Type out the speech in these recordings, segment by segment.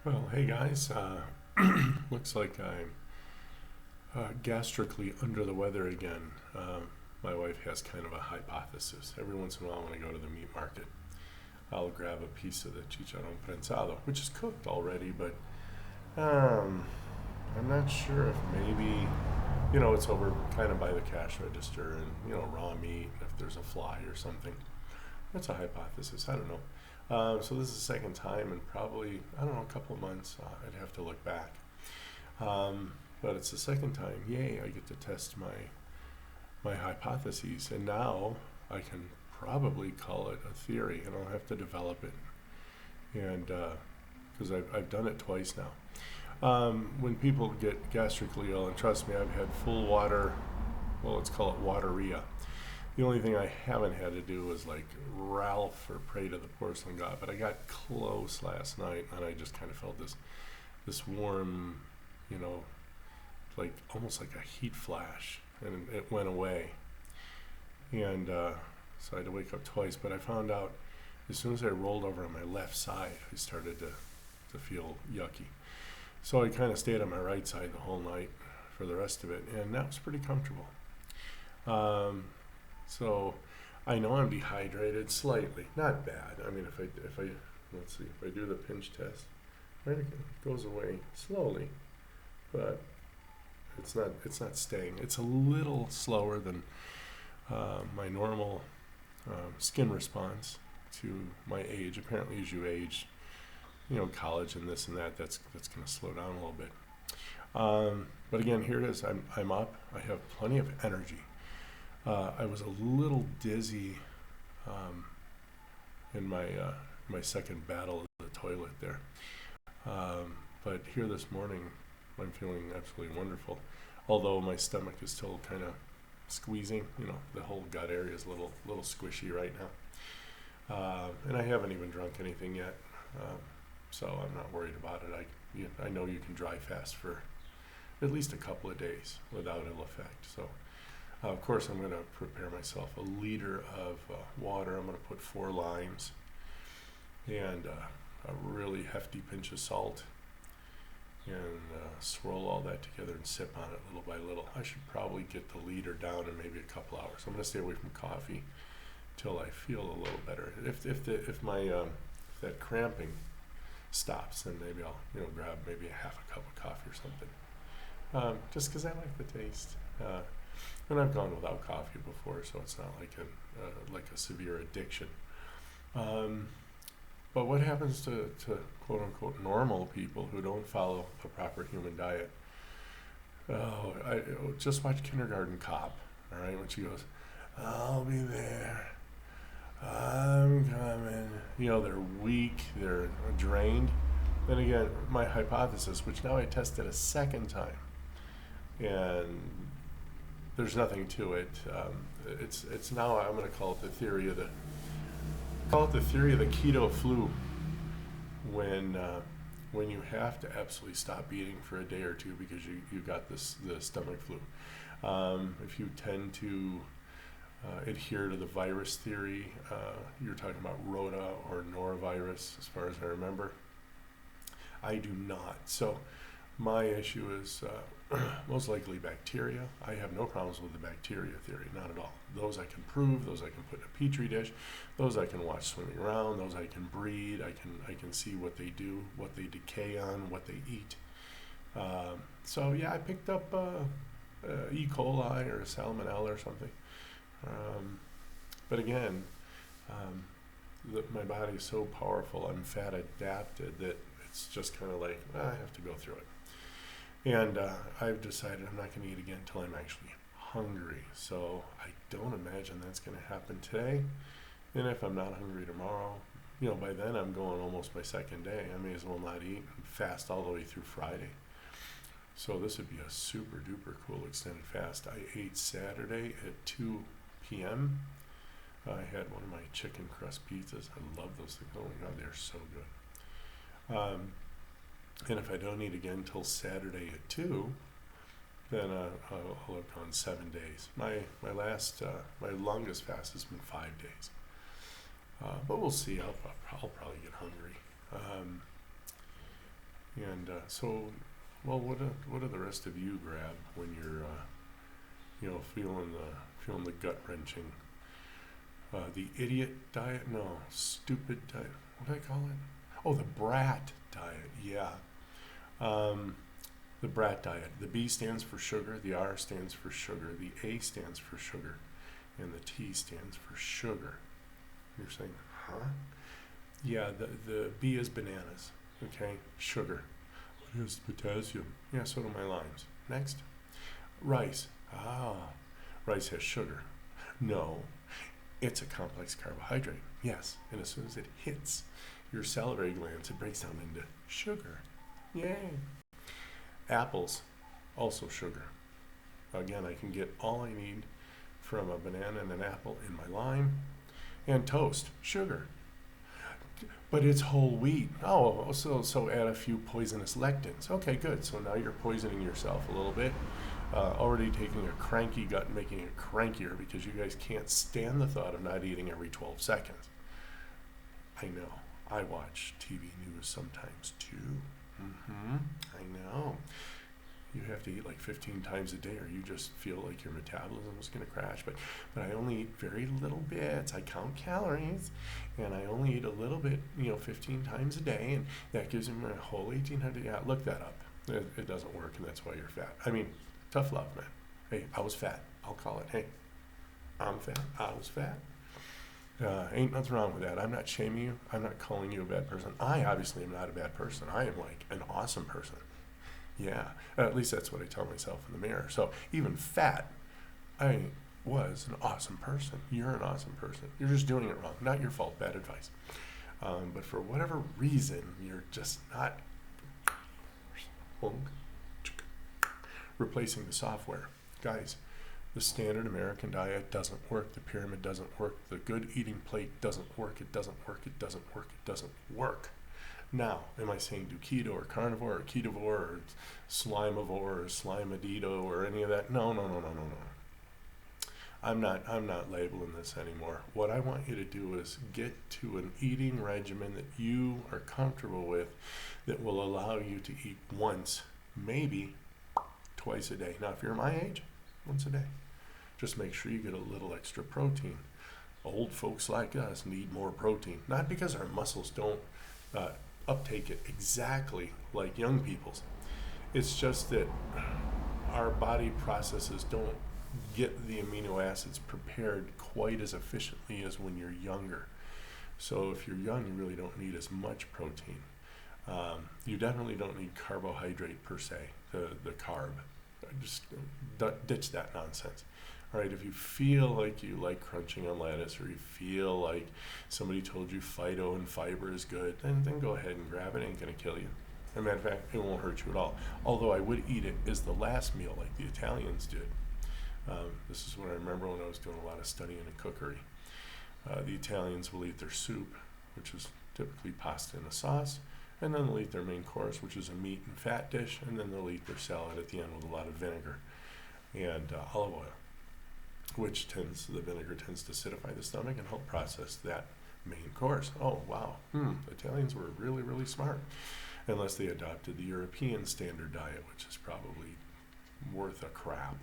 Well, hey guys, looks like I'm gastrically under the weather again. My wife has kind of a hypothesis. Every once in a while, when I go to the meat market, I'll grab a piece of the chicharron prensado, which is cooked already, but um, I'm not sure if maybe, it's over kind of by the cash register and, raw meat, if there's a fly or something. That's a hypothesis. I don't know. So this is the second time in probably, I don't know, a couple of months. I'd have to look back. But it's the second time. Yay, I get to test my hypotheses. And now I can probably call it a theory, and I'll have to develop it. And because I've done it twice now. When people get gastrically ill, and trust me, I've had full water, well, let's call it wateria. The only thing I haven't had to do was like Ralph or Pray to the Porcelain God, but I got close last night, and I just kind of felt this warm, you know, like almost like a heat flash, and it went away. And so I had to wake up twice, but I found out as soon as I rolled over on my left side, I started to feel yucky. So I kind of stayed on my right side the whole night for the rest of it, and that was pretty comfortable. Um, so I know I'm dehydrated slightly, not bad. I mean, if I let's see, if I do the pinch test, right, it goes away slowly, but it's not staying. It's a little slower than my normal skin response to my age. Apparently, as you age, college and this and that, that's going to slow down a little bit. But again, here it is. I'm up. I have plenty of energy. I was a little dizzy in my second battle of the toilet there. But here this morning, I'm feeling absolutely wonderful. Although my stomach is still kind of squeezing, the whole gut area is a little squishy right now. And I haven't even drunk anything yet, so I'm not worried about it. I know you can dry fast for at least a couple of days without ill effect. So, of course, I'm going to prepare myself a liter of water. I'm going to put 4 limes and a really hefty pinch of salt, and swirl all that together and sip on it little by little. I should probably get the liter down in maybe a couple hours. I'm going to stay away from coffee till I feel a little better. If my that cramping stops, then maybe I'll grab maybe a half a cup of coffee or something. Just because I like the taste. And I've gone without coffee before, so it's not like a severe addiction. But what happens to quote unquote normal people who don't follow a proper human diet? Oh, I just watch Kindergarten Cop. All right, when she goes, "I'll be there. I'm coming." They're weak. They're drained. Then again, my hypothesis, which now I tested a second time, and there's nothing to it. It's now I'm going to call it the theory of the keto flu. When you have to absolutely stop eating for a day or two because you got the stomach flu. If you tend to adhere to the virus theory, you're talking about rota or norovirus, as far as I remember. I do not. So my issue is most likely bacteria. I have no problems with the bacteria theory, not at all. Those I can prove, those I can put in a petri dish, those I can watch swimming around, those I can breed, I can see what they do, what they decay on, what they eat. So yeah, I picked up E. coli or salmonella or something. But again, my body is so powerful, I'm fat adapted, that it's just kind of like, I have to go through it. And I've decided I'm not going to eat again until I'm actually hungry. So I don't imagine that's going to happen today. And if I'm not hungry tomorrow, by then I'm going almost my second day. I may as well not eat and fast all the way through Friday. So this would be a super duper cool extended fast. I ate Saturday at 2 p.m. I had one of my chicken crust pizzas. I love those things. Oh my God, they're so good. And if I don't eat again till Saturday at 2, then I'll have gone 7 days. My longest fast has been 5 days. But we'll see. I'll probably get hungry. And well, what do the rest of you grab when you're feeling the gut wrenching? The idiot diet? No, stupid diet. What do I call it? Oh, the BRAT diet. Yeah. The BRAT diet. The B stands for sugar, the R stands for sugar, the A stands for sugar, and the T stands for sugar. You're saying, huh? Yeah, the B is bananas, okay? Sugar. What is potassium? Yeah, so do my limes. Next. Rice. Rice has sugar. No, it's a complex carbohydrate. Yes, and as soon as it hits your salivary glands, it breaks down into sugar. Yay. Apples, also sugar. Again, I can get all I need from a banana and an apple in my lime. And toast, sugar. But it's whole wheat. Oh, so add a few poisonous lectins. Okay, good. So now you're poisoning yourself a little bit. Already taking a cranky gut and making it crankier because you guys can't stand the thought of not eating every 12 seconds. I know. I watch TV news sometimes too. I know. You have to eat like 15 times a day or you just feel like your metabolism is going to crash. But I only eat very little bits. I count calories and I only eat a little bit, 15 times a day. And that gives me a whole 1,800. Yeah, look that up. It doesn't work and that's why you're fat. I mean, tough love, man. Hey, I was fat. I'll call it. Hey, I'm fat. I was fat. Ain't nothing wrong with that. I'm not shaming you. I'm not calling you a bad person. I obviously am not a bad person. I am like an awesome person. Yeah, at least that's what I tell myself in the mirror. So even fat, I was an awesome person. You're an awesome person. You're just doing it wrong. Not your fault. Bad advice. But for whatever reason, you're just not replacing the software. Guys, the standard American diet doesn't work. The pyramid doesn't work. The good eating plate doesn't work. It doesn't work. It doesn't work. It doesn't work. Now, am I saying do keto or carnivore or ketovore or slimivore or slimadito or any of that? No. I'm not labeling this anymore. What I want you to do is get to an eating regimen that you are comfortable with that will allow you to eat once, maybe twice a day. Now, if you're my age, once a day. Just make sure you get a little extra protein. Old folks like us need more protein, not because our muscles don't uptake it exactly like young people's. It's just that our body processes don't get the amino acids prepared quite as efficiently as when you're younger. So if you're young, you really don't need as much protein. You definitely don't need carbohydrate per se, the carb. Just ditch that nonsense. All right, if you feel like you like crunching on lettuce or you feel like somebody told you phyto and fiber is good, then go ahead and grab it. It ain't going to kill you. As a matter of fact, it won't hurt you at all. Although I would eat it as the last meal like the Italians did. This is what I remember when I was doing a lot of studying in cookery. The Italians will eat their soup, which is typically pasta in a sauce, and then they'll eat their main course, which is a meat and fat dish, and then they'll eat their salad at the end with a lot of vinegar and olive oil, which the vinegar tends to acidify the stomach and help process that main course. Oh, wow. Italians were really, really smart, unless they adopted the European standard diet, which is probably worth a crap.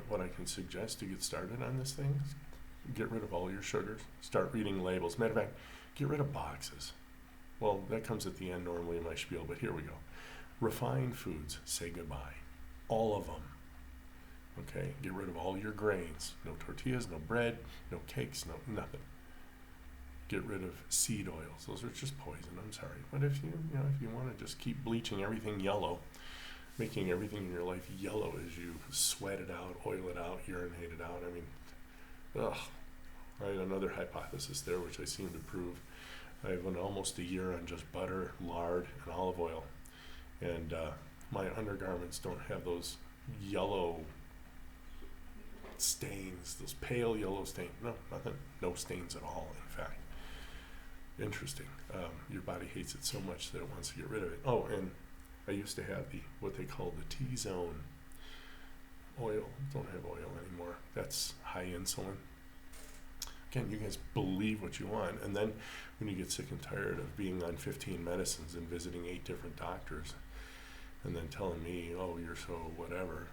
What I can suggest to get started on this thing is get rid of all your sugars. Start reading labels. Matter of fact, get rid of boxes. Well, that comes at the end normally in my spiel, but here we go. Refined foods, say goodbye. All of them. Okay? Get rid of all your grains. No tortillas, no bread, no cakes, nothing. Get rid of seed oils. Those are just poison. I'm sorry. But if you want to just keep bleaching everything yellow, making everything in your life yellow as you sweat it out, oil it out, urinate it out. I mean, right? Another hypothesis there, which I seem to prove. I have almost a year on just butter, lard, and olive oil. And my undergarments don't have those yellow stains, those pale yellow stains. No, nothing. No stains at all, in fact. Interesting. Your body hates it so much that it wants to get rid of it. Oh, and I used to have what they call the T-zone oil. Don't have oil anymore. That's high insulin. Again, you guys believe what you want. And then when you get sick and tired of being on 15 medicines and visiting 8 different doctors and then telling me, oh, you're so whatever,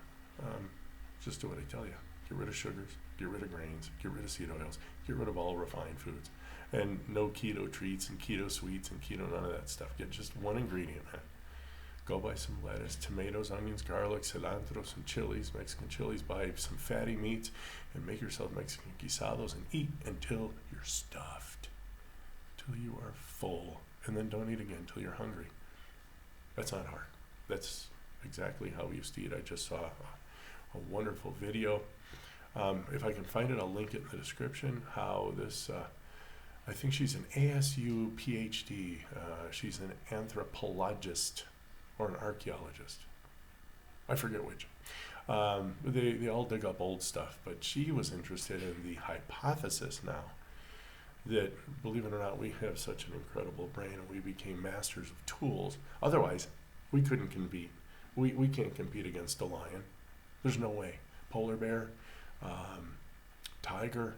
just do what I tell you. Get rid of sugars, get rid of grains, get rid of seed oils, get rid of all refined foods. And no keto treats and keto sweets and keto none of that stuff. Get just one ingredient, man. Go buy some lettuce, tomatoes, onions, garlic, cilantro, some chilies, Mexican chilies. Buy some fatty meats and make yourself Mexican guisados and eat until you're stuffed, till you are full. And then don't eat again until you're hungry. That's not hard. That's exactly how we used to eat. I just saw a wonderful video. If I can find it, I'll link it in the description. How this, I think she's an ASU PhD. She's an anthropologist or an archaeologist. I forget which. They all dig up old stuff, but she was interested in the hypothesis now that, believe it or not, we have such an incredible brain and we became masters of tools. Otherwise, we couldn't compete. We can't compete against a lion. There's no way. Polar bear, tiger,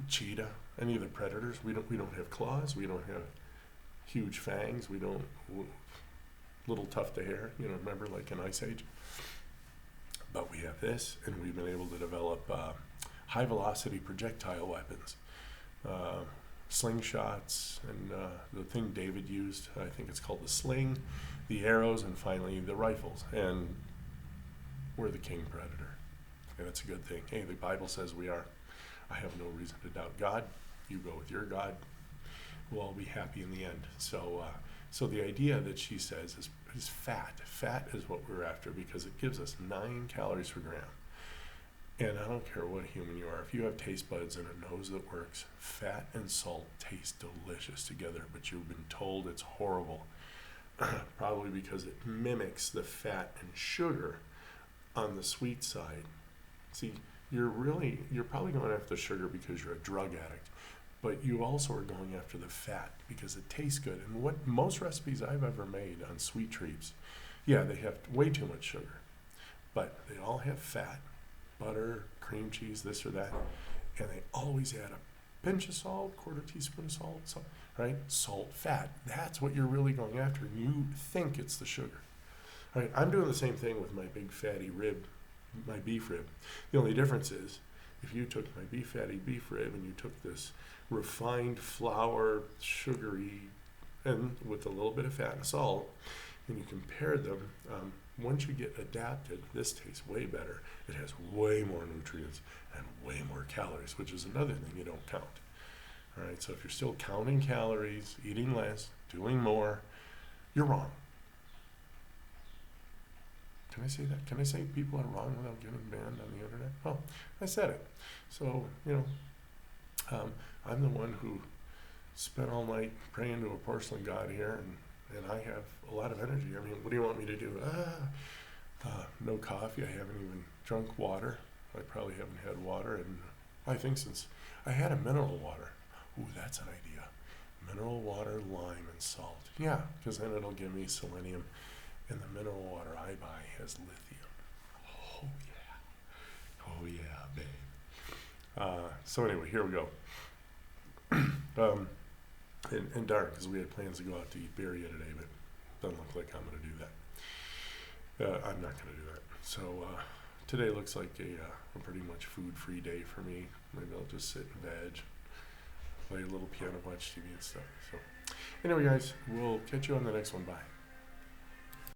cheetah, any of the predators. We don't have claws. We don't have huge fangs. We don't little tuft of hair. Remember like in Ice Age. But we have this, and we've been able to develop high velocity projectile weapons, slingshots, and the thing David used. I think it's called the sling, the arrows, and finally the rifles. And we're the king predator. And it's a good thing. Hey, the Bible says we are. I have no reason to doubt God. You go with your God. We'll all be happy in the end. So the idea that she says is fat. Fat is what we're after because it gives us 9 calories per gram. And I don't care what human you are. If you have taste buds and a nose that works, fat and salt taste delicious together, but you've been told it's horrible. Probably because it mimics the fat and sugar on the sweet side. See, you're probably going after the sugar because you're a drug addict, but you also are going after the fat because it tastes good. And what most recipes I've ever made on sweet treats, yeah, they have way too much sugar, but they all have fat, butter, cream cheese, this or that, and they always add a pinch of salt, quarter teaspoon of salt, right? Salt, fat. That's what you're really going after, and you think it's the sugar. All right, I'm doing the same thing with my big fatty rib, my beef rib. The only difference is if you took my fatty beef rib and you took this refined flour, sugary, and with a little bit of fat and salt, and you compared them, once you get adapted, this tastes way better. It has way more nutrients and way more calories, which is another thing you don't count. All right, so if you're still counting calories, eating less, doing more, you're wrong. Can I say that? Can I say people are wrong without getting banned on the internet? Oh, I said it. So, I'm the one who spent all night praying to a porcelain god here, and I have a lot of energy. I mean, what do you want me to do? No coffee. I haven't even drunk water. I probably haven't had water, and I think since I had a mineral water. Ooh, that's an idea. Mineral water, lime, and salt. Yeah, because then it'll give me selenium. And the mineral water I buy has lithium. Oh yeah, babe. So anyway, here we go. And darn, because we had plans to go out to eat birria today, but doesn't look like I'm going to do that. I'm not going to do that. So today looks like a pretty much food-free day for me. Maybe I'll just sit and veg, play a little piano, watch TV and stuff. So anyway, guys, we'll catch you on the next one. Bye.